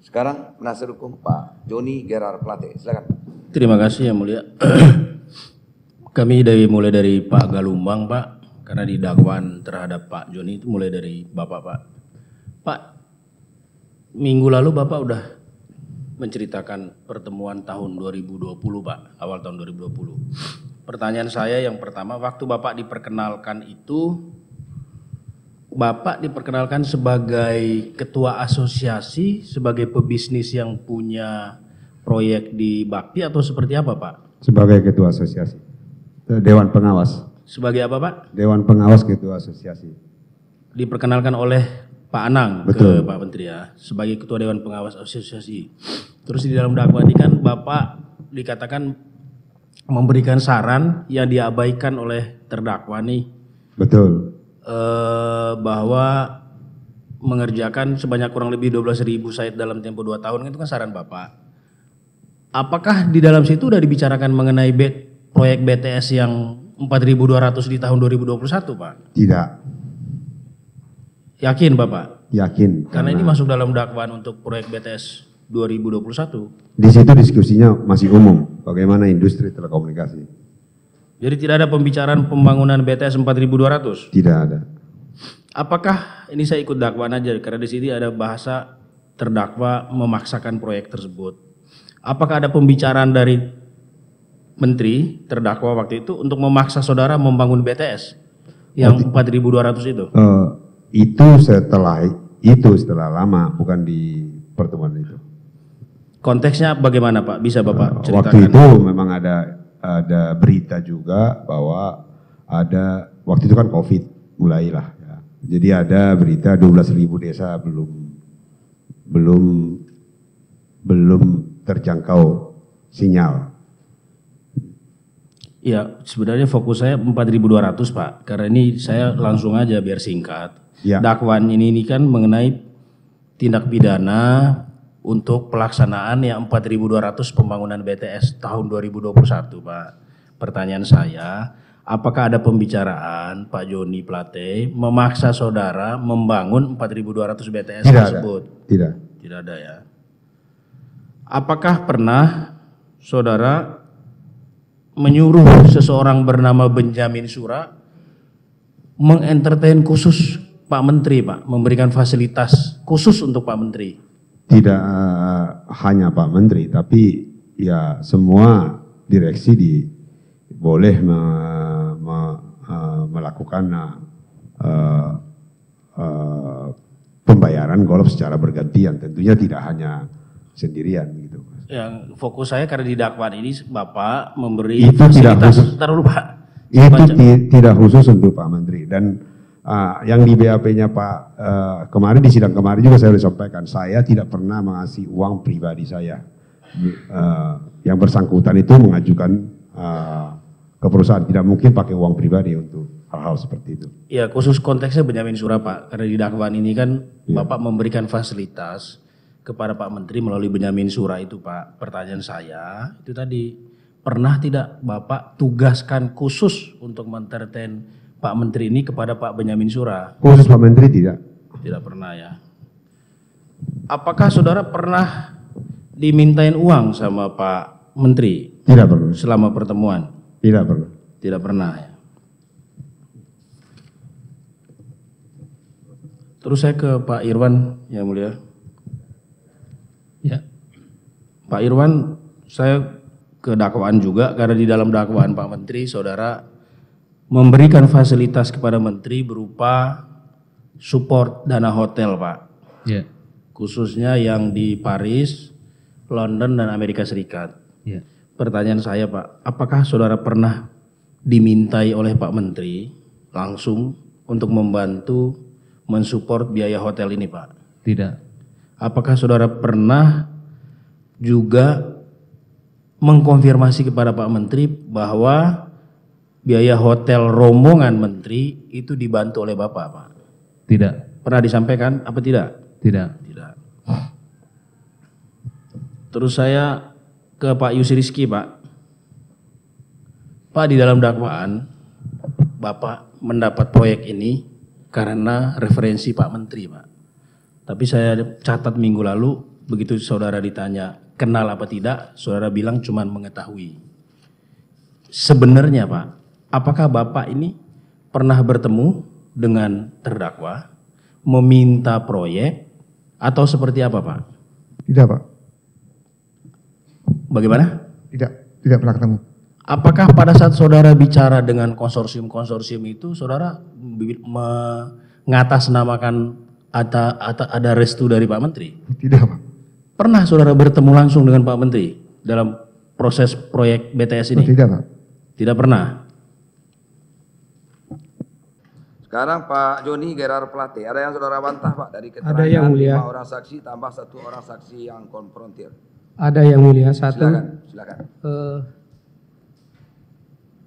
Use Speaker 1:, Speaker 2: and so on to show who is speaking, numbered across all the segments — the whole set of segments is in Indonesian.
Speaker 1: Sekarang penasihat hukum Pak Joni Gerard Plate, silakan.
Speaker 2: Terima kasih Yang Mulia. Kami mulai dari Pak Galumbang Pak, karena di dakwaan terhadap Pak Joni itu mulai dari Bapak Pak. Pak, minggu lalu Bapak udah menceritakan pertemuan tahun 2020 Pak, awal tahun 2020. Pertanyaan saya yang pertama, waktu Bapak diperkenalkan itu, Bapak diperkenalkan sebagai ketua asosiasi, sebagai pebisnis yang punya proyek di Bakti atau seperti apa Pak?
Speaker 3: Sebagai ketua asosiasi, Dewan Pengawas.
Speaker 2: Sebagai apa Pak?
Speaker 3: Dewan Pengawas ketua asosiasi.
Speaker 2: Diperkenalkan oleh Pak Anang.
Speaker 3: Betul.
Speaker 2: Ke Pak Menteri ya, sebagai ketua Dewan Pengawas asosiasi. Terus di dalam dakwaan ini kan Bapak dikatakan memberikan saran yang diabaikan oleh terdakwa nih.
Speaker 3: Betul.
Speaker 2: Bahwa mengerjakan sebanyak kurang lebih 12.000 site dalam tempo 2 tahun, itu kan saran Bapak. Apakah di dalam situ sudah dibicarakan mengenai proyek BTS yang 4.200 di tahun 2021 Pak?
Speaker 3: Tidak.
Speaker 2: Yakin Bapak?
Speaker 3: Yakin.
Speaker 2: Karena ini masuk dalam dakwaan untuk proyek BTS 2021.
Speaker 3: Di situ diskusinya masih umum, bagaimana industri telekomunikasi.
Speaker 2: Jadi tidak ada pembicaraan pembangunan BTS 4.200?
Speaker 3: Tidak ada.
Speaker 2: Apakah, ini saya ikut dakwaan aja, karena di sini ada bahasa terdakwa memaksakan proyek tersebut. Apakah ada pembicaraan dari menteri terdakwa waktu itu untuk memaksa saudara membangun BTS yang 4.200 itu?
Speaker 3: Itu setelah lama, bukan di pertemuan itu.
Speaker 2: Konteksnya bagaimana Pak? Bisa Bapak ceritakan?
Speaker 3: Waktu itu memang ada berita juga bahwa waktu itu kan COVID mulailah ya. Jadi ada berita 12.000 desa belum terjangkau sinyal.
Speaker 2: Ya, sebenarnya fokus saya 4.200 Pak, karena ini saya langsung aja biar singkat.
Speaker 3: Ya.
Speaker 2: Dakwaan ini kan mengenai tindak pidana untuk pelaksanaan yang 4.200 pembangunan BTS tahun 2021 Pak. Pertanyaan saya, apakah ada pembicaraan Pak Joni Plate memaksa saudara membangun 4.200 BTS tersebut?
Speaker 3: Tidak.
Speaker 2: Tidak ada ya. Apakah pernah saudara menyuruh seseorang bernama Benjamin Sura mengentertain khusus Pak Menteri Pak, memberikan fasilitas khusus untuk Pak Menteri?
Speaker 3: Tidak hanya Pak Menteri, tapi ya semua direksi boleh melakukan pembayaran golf secara bergantian. Tentunya tidak hanya sendirian gitu.
Speaker 2: Yang fokus saya karena di dakwaan ini Bapak memberi
Speaker 3: itu
Speaker 2: fasilitas.
Speaker 3: Tidak khusus untuk Pak Menteri. Dan yang di BAP-nya Pak kemarin di sidang kemarin juga saya sudah sampaikan, saya tidak pernah mengasih uang pribadi saya. Yang bersangkutan itu mengajukan ke perusahaan, tidak mungkin pakai uang pribadi untuk hal-hal seperti itu.
Speaker 2: Ya, khusus konteksnya Benjamin Sura Pak, karena di dakwaan ini kan Bapak memberikan fasilitas kepada Pak Menteri melalui Benjamin Sura itu Pak. Pertanyaan saya itu tadi, pernah tidak Bapak tugaskan khusus untuk mentertain Pak Menteri ini kepada Pak Benjamin Sura?
Speaker 3: Khusus Pak Menteri tidak.
Speaker 2: Tidak pernah ya. Apakah saudara pernah dimintain uang sama Pak Menteri?
Speaker 3: Tidak pernah.
Speaker 2: Selama pertemuan?
Speaker 3: Tidak pernah.
Speaker 2: Tidak pernah ya. Terus saya ke Pak Irwan yang mulia.
Speaker 4: Ya.
Speaker 2: Pak Irwan, saya ke dakwaan juga karena di dalam dakwaan Pak Menteri saudara memberikan fasilitas kepada Menteri berupa support dana hotel Pak.
Speaker 4: Ya.
Speaker 2: Khususnya yang di Paris, London dan Amerika Serikat.
Speaker 4: Ya.
Speaker 2: Pertanyaan saya Pak, apakah saudara pernah dimintai oleh Pak Menteri langsung untuk membantu mensupport biaya hotel ini Pak?
Speaker 4: Tidak.
Speaker 2: Apakah saudara pernah juga mengkonfirmasi kepada Pak Menteri bahwa biaya hotel rombongan Menteri itu dibantu oleh Bapak Pak?
Speaker 4: Tidak.
Speaker 2: Pernah disampaikan apa tidak?
Speaker 4: Tidak.
Speaker 2: Tidak. Terus saya ke Pak Yusri Rizky Pak. Pak, di dalam dakwaan Bapak mendapat proyek ini karena referensi Pak Menteri Pak. Tapi saya catat minggu lalu begitu saudara ditanya kenal apa tidak, saudara bilang cuman mengetahui. Sebenarnya Pak, apakah Bapak ini pernah bertemu dengan terdakwa, meminta proyek, atau seperti apa Pak?
Speaker 4: Tidak Pak,
Speaker 2: Bagaimana?
Speaker 4: tidak pernah ketemu.
Speaker 2: Apakah pada saat saudara bicara dengan konsorsium-konsorsium itu, saudara mengatasnamakan ada restu dari Pak Menteri?
Speaker 4: Tidak Pak.
Speaker 2: Pernah saudara bertemu langsung dengan Pak Menteri dalam proses proyek BTS ini?
Speaker 4: Tidak Pak.
Speaker 2: Tidak pernah.
Speaker 1: Sekarang Pak Joni Gerard Plate, ada yang saudara bantah Pak dari keterangan
Speaker 5: Ada yang mulia.
Speaker 1: 5 orang saksi tambah 1 orang saksi yang konfrontir.
Speaker 5: Ada yang mulia. Satu,
Speaker 1: Silakan.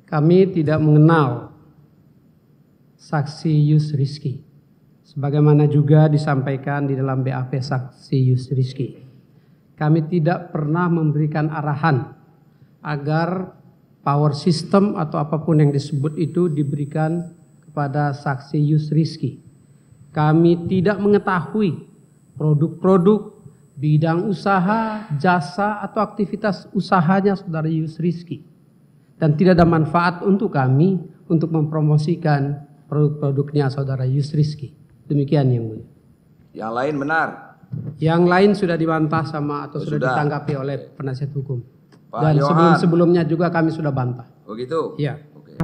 Speaker 5: kami tidak mengenal saksi Yus Rizky. Sebagaimana juga disampaikan di dalam BAP saksi Yus Rizky. Kami tidak pernah memberikan arahan agar power system atau apapun yang disebut itu diberikan kepada saksi Yus Rizky. Kami tidak mengetahui produk-produk, bidang usaha, jasa atau aktivitas usahanya saudara Yus Rizky. Dan tidak ada manfaat untuk kami untuk mempromosikan produk-produknya saudara Yus Rizky. Demikian yang mulia.
Speaker 1: Yang lain benar.
Speaker 5: Yang lain sudah dibantah sama atau sudah
Speaker 1: Sudah.
Speaker 5: ditanggapi oleh penasihat hukum.
Speaker 1: Pak
Speaker 5: Dan
Speaker 1: Johan.
Speaker 5: sebelumnya juga kami sudah bantah.
Speaker 1: Begitu?
Speaker 5: Iya.
Speaker 1: Oke.